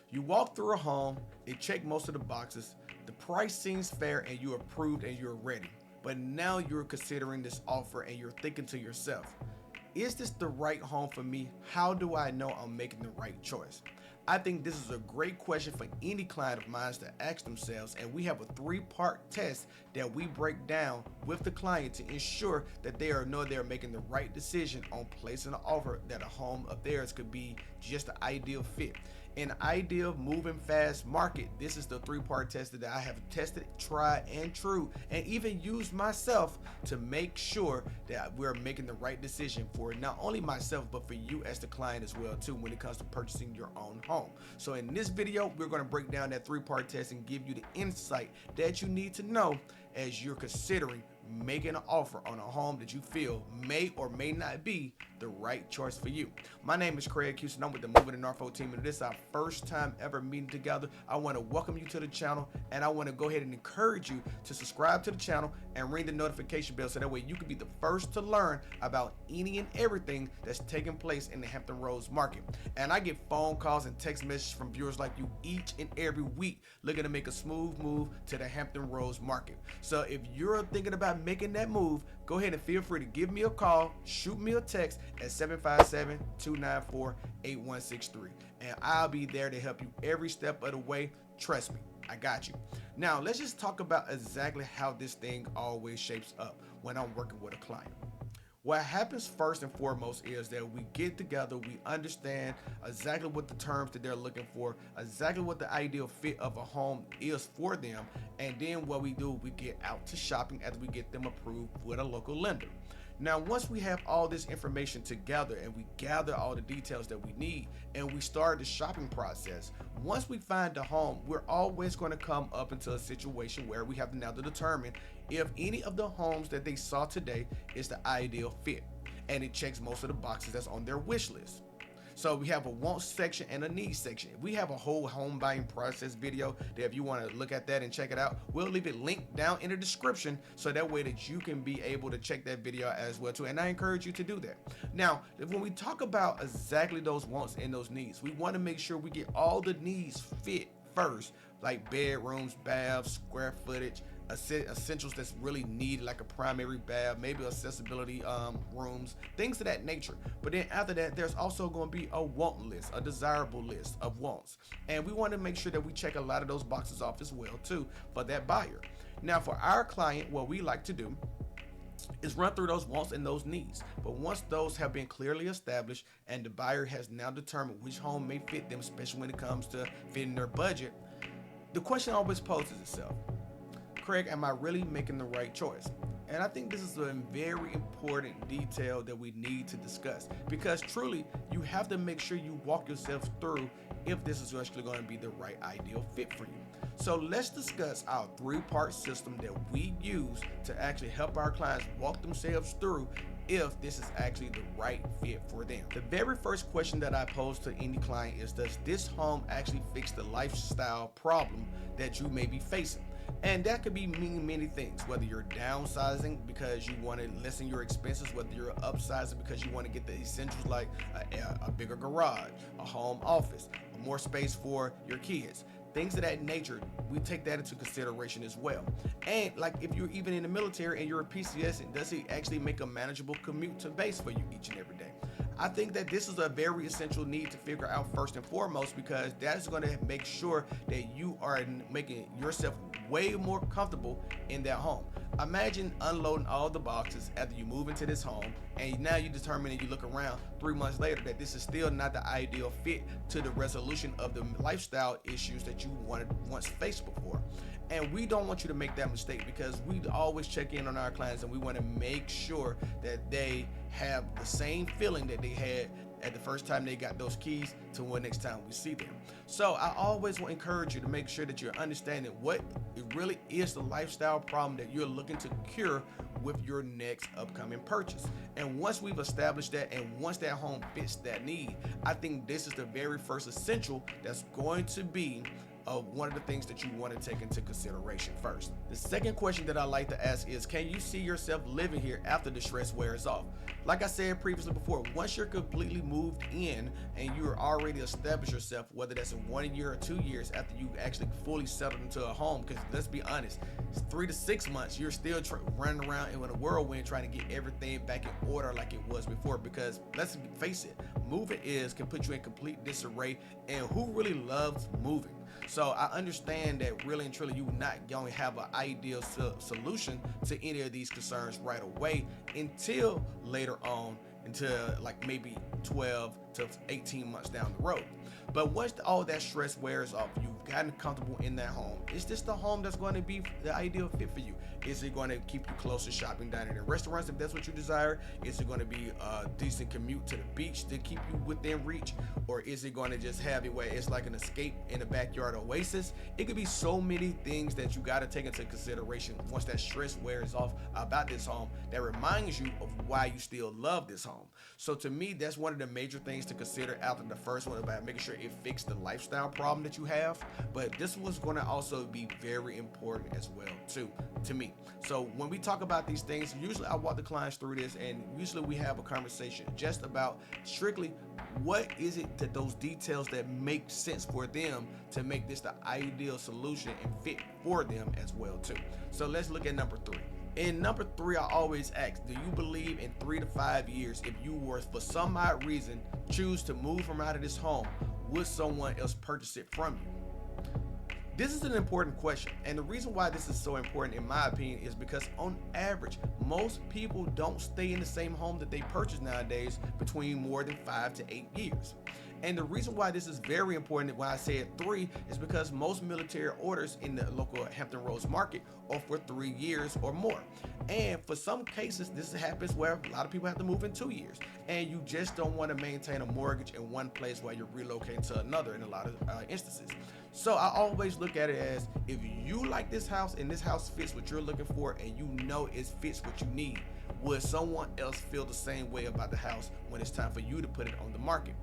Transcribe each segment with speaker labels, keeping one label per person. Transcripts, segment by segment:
Speaker 1: You walk through a home, it checked most of the boxes, the price seems fair, and you're approved and you're ready. But now you're considering this offer and you're thinking to yourself, is this the right home for me? How do I know I'm making the right choice? I think this is a great question for any client of mine to ask themselves, and we have a three-part test that we break down with the client to ensure that they're making the right decision on placing an offer that a home of theirs could be just the ideal fit. In an ideal moving fast market, this is the three-part test that I have tested, tried, and true, and even used myself to make sure that we're making the right decision for not only myself but for you as the client as well too when it comes to purchasing your own home. So in this video, we're going to break down that three-part test and give you the insight that you need to know as you're considering making an offer on a home that you feel may or may not be the right choice for you. My name is Craig Houston. I'm with the Moving to Norfolk team, and this is our first time ever meeting together. I want to welcome you to the channel, and I want to go ahead and encourage you to subscribe to the channel and ring the notification bell so that way you can be the first to learn about any and everything that's taking place in the Hampton Roads market. And I get phone calls and text messages from viewers like you each and every week looking to make a smooth move to the Hampton Roads market. So if you're thinking about making that move, go ahead and feel free to give me a call, shoot me a text at 757-294-8163, and I'll be there to help you every step of the way. Trust me, I got you. Now let's just talk about exactly how this thing always shapes up when I'm working with a client. What happens first and foremost is that we get together, we understand exactly what the terms that they're looking for, exactly what the ideal fit of a home is for them, and then what we do, we get out to shopping after we get them approved with a local lender. Now, once we have all this information together and we gather all the details that we need and we start the shopping process, once we find a home, we're always going to come up into a situation where we have to now to determine if any of the homes that they saw today is the ideal fit and it checks most of the boxes that's on their wish list. So we have a wants section and a needs section. We have a whole home buying process video that if you want to look at that and check it out, we'll leave it linked down in the description so that way that you can be able to check that video as well too. And I encourage you to do that. Now, when we talk about exactly those wants and those needs, we want to make sure we get all the needs fit first, like bedrooms, baths, square footage, essentials that's really needed, like a primary bath, maybe accessibility rooms, things of that nature. But then after that, there's also going to be a want list, a desirable list of wants, and we want to make sure that we check a lot of those boxes off as well too for that buyer. Now for our client, what we like to do is run through those wants and those needs. But once those have been clearly established and the buyer has now determined which home may fit them, especially when it comes to fitting their budget, the question always poses itself: Craig, am I really making the right choice? And I think this is a very important detail that we need to discuss, because truly you have to make sure you walk yourself through if this is actually going to be the right ideal fit for you. So let's discuss our three-part system that we use to actually help our clients walk themselves through if this is actually the right fit for them. The very first question that I pose to any client is, does this home actually fix the lifestyle problem that you may be facing? And that could be many things, whether you're downsizing because you want to lessen your expenses, whether you're upsizing because you want to get the essentials like a bigger garage, a home office, more space for your kids, things of that nature. We take that into consideration as well. And like if you're even in the military and you're a PCSing, does it actually make a manageable commute to base for you each and every day? I think that this is a very essential need to figure out first and foremost, because that's going to make sure that you are making yourself way more comfortable in that home. Imagine unloading all the boxes after you move into this home, and now you determine and you look around 3 months later that this is still not the ideal fit to the resolution of the lifestyle issues that you once faced before. And we don't want you to make that mistake, because we always check in on our clients and we want to make sure that they have the same feeling that they had at the first time they got those keys to when next time we see them. So I always will encourage you to make sure that you're understanding what it really is the lifestyle problem that you're looking to cure with your next upcoming purchase. And once we've established that, and once that home fits that need, I think this is the very first essential that's going to be one of the things that you want to take into consideration first. The second question that I like to ask is, can you see yourself living here after the stress wears off? Like I said previously before, once you're completely moved in and you're already established yourself, whether that's in 1 year or 2 years after you actually fully settled into a home, because let's be honest, 3 to 6 months, you're still running around in a whirlwind trying to get everything back in order like it was before. Because let's face it, moving can put you in complete disarray, and who really loves moving? So I understand that really and truly you not going to have an ideal solution to any of these concerns right away until later on, until like maybe 12 to 18 months down the road. But once all that stress wears off, you've gotten comfortable in that home. Is this the home that's going to be the ideal fit for you? Is it going to keep you close to shopping, dining, and restaurants if that's what you desire? Is it going to be a decent commute to the beach to keep you within reach? Or is it going to just have it where it's like an escape in a backyard oasis? It could be so many things that you got to take into consideration once that stress wears off about this home that reminds you of why you still love this home. So to me, that's one of the major things to consider after the first one, about making sure it fixed the lifestyle problem that you have. But this was going to also be very important as well too, to me. So when we talk about these things, usually I walk the clients through this, and usually we have a conversation just about strictly what is it that those details that make sense for them to make this the ideal solution and fit for them as well too. So let's look at number 3. In number 3, I always ask, do you believe in 3 to 5 years, if you were for some odd reason choose to move from out of this home, would someone else purchase it from you? This is an important question, and the reason why this is so important in my opinion is because on average, most people don't stay in the same home that they purchase nowadays between more than 5 to 8 years. And the reason why this is very important when I say 3 is because most military orders in the local Hampton Roads market are for 3 years or more. And for some cases, this happens where a lot of people have to move in 2 years. And you just don't want to maintain a mortgage in one place while you're relocating to another in a lot of instances. So I always look at it as, if you like this house and this house fits what you're looking for and you know it fits what you need, would someone else feel the same way about the house when it's time for you to put it on the market?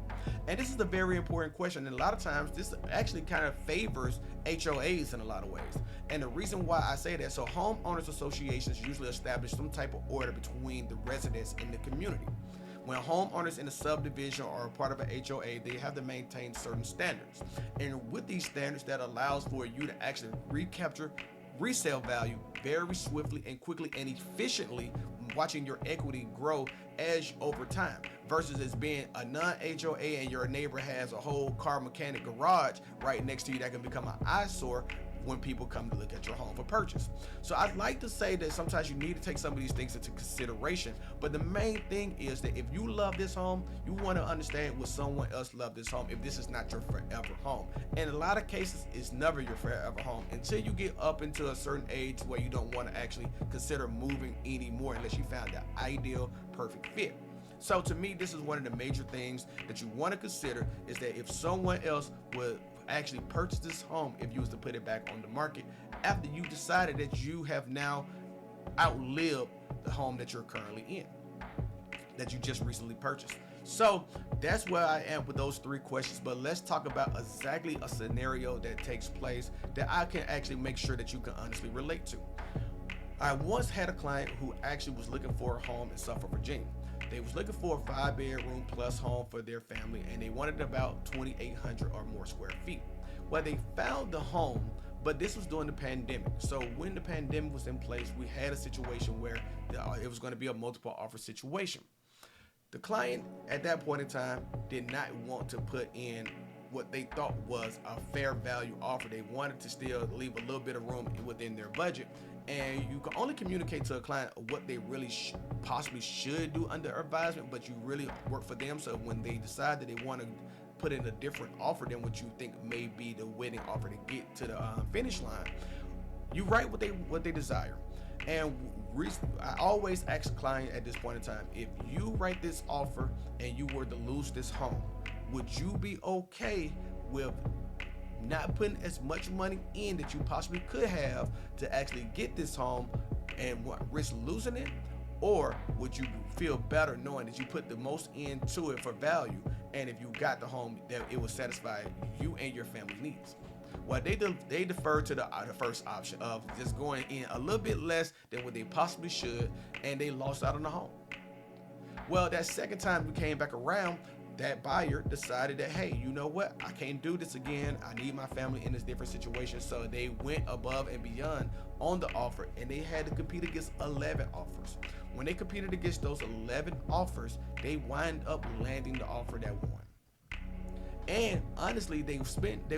Speaker 1: And this is a very important question, and a lot of times this actually kind of favors HOAs in a lot of ways. And the reason why I say that, so homeowners associations usually establish some type of order between the residents in the community. When homeowners in a subdivision are a part of an HOA, they have to maintain certain standards. And with these standards, that allows for you to actually recapture resale value very swiftly and quickly and efficiently, watching your equity grow as over time, versus as being a non-HOA and your neighbor has a whole car mechanic garage right next to you that can become an eyesore when people come to look at your home for purchase. So I'd like to say that sometimes you need to take some of these things into consideration, but the main thing is that if you love this home, you want to understand, will someone else love this home if this is not your forever home? And in a lot of cases, it's never your forever home until you get up into a certain age where you don't want to actually consider moving anymore unless you found the ideal perfect fit. So to me, this is one of the major things that you want to consider, is that if someone else would actually purchase this home if you was to put it back on the market after you decided that you have now outlived the home that you're currently in, that you just recently purchased. So that's where I am with those 3 questions, but let's talk about exactly a scenario that takes place that I can actually make sure that you can honestly relate to. I once had a client who actually was looking for a home in Suffolk, Virginia. They was looking for a 5-bedroom plus home for their family, and they wanted about 2,800 or more square feet. Well, they found the home, but this was during the pandemic. So when the pandemic was in place, we had a situation where it was going to be a multiple offer situation. The client at that point in time did not want to put in what they thought was a fair value offer. They wanted to still leave a little bit of room within their budget. And you can only communicate to a client what they really possibly should do under advisement, but you really work for them. So when they decide that they want to put in a different offer than what you think may be the winning offer to get to the finish line, you write what they desire. And I always ask a client at this point in time, if you write this offer and you were to lose this home, would you be okay with not putting as much money in that you possibly could have to actually get this home and risk losing it? Or would you feel better knowing that you put the most into it for value, and if you got the home, that it will satisfy you and your family's needs? Well, they deferred to the first option of just going in a little bit less than what they possibly should, and they lost out on the home. Well, that second time we came back around, that buyer decided that, hey, you know what? I can't do this again. I need my family in this different situation. So they went above and beyond on the offer, and they had to compete against 11 offers. When they competed against those 11 offers, they wind up landing the offer that won. And honestly, they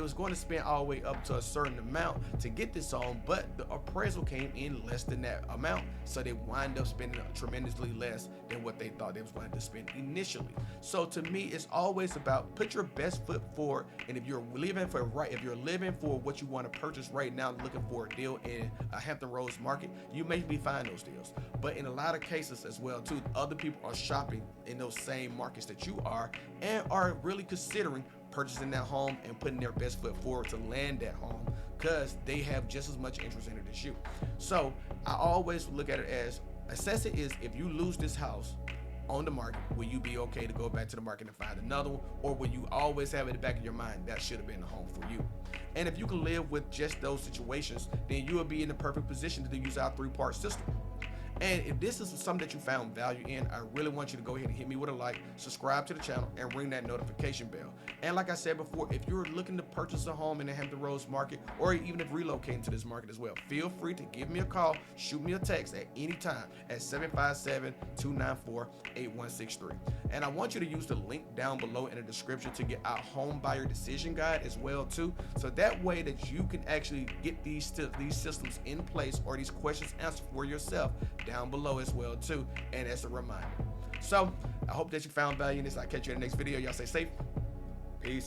Speaker 1: was going to spend all the way up to a certain amount to get this home, but the appraisal came in less than that amount, so they wind up spending tremendously less than what they thought they was going to spend initially. So to me, it's always about put your best foot forward, and if you're living for what you want to purchase right now, looking for a deal in a Hampton Roads market, you may be finding those deals. But in a lot of cases as well too, other people are shopping in those same markets that you are and are really considering purchasing that home and putting their best foot forward to land that home because they have just as much interest in it as you. So I always look at it as assess it is if you lose this house on the market, will you be okay to go back to the market and find another one, or will you always have in the back of your mind that should have been the home for you? And if you can live with just those situations, then you will be in the perfect position to use our 3-part system. And if this is something that you found value in, I really want you to go ahead and hit me with a like, subscribe to the channel, and ring that notification bell. And like I said before, if you're looking to purchase a home in the Hampton Roads market, or even if relocating to this market as well, feel free to give me a call, shoot me a text at any time at 757-294-8163. And I want you to use the link down below in the description to get our home buyer decision guide as well too. So that way that you can actually get these systems in place or these questions answered for yourself down below as well too, and as a reminder. So I hope that you found value in this. I'll catch you in the next video. Y'all stay safe. Peace.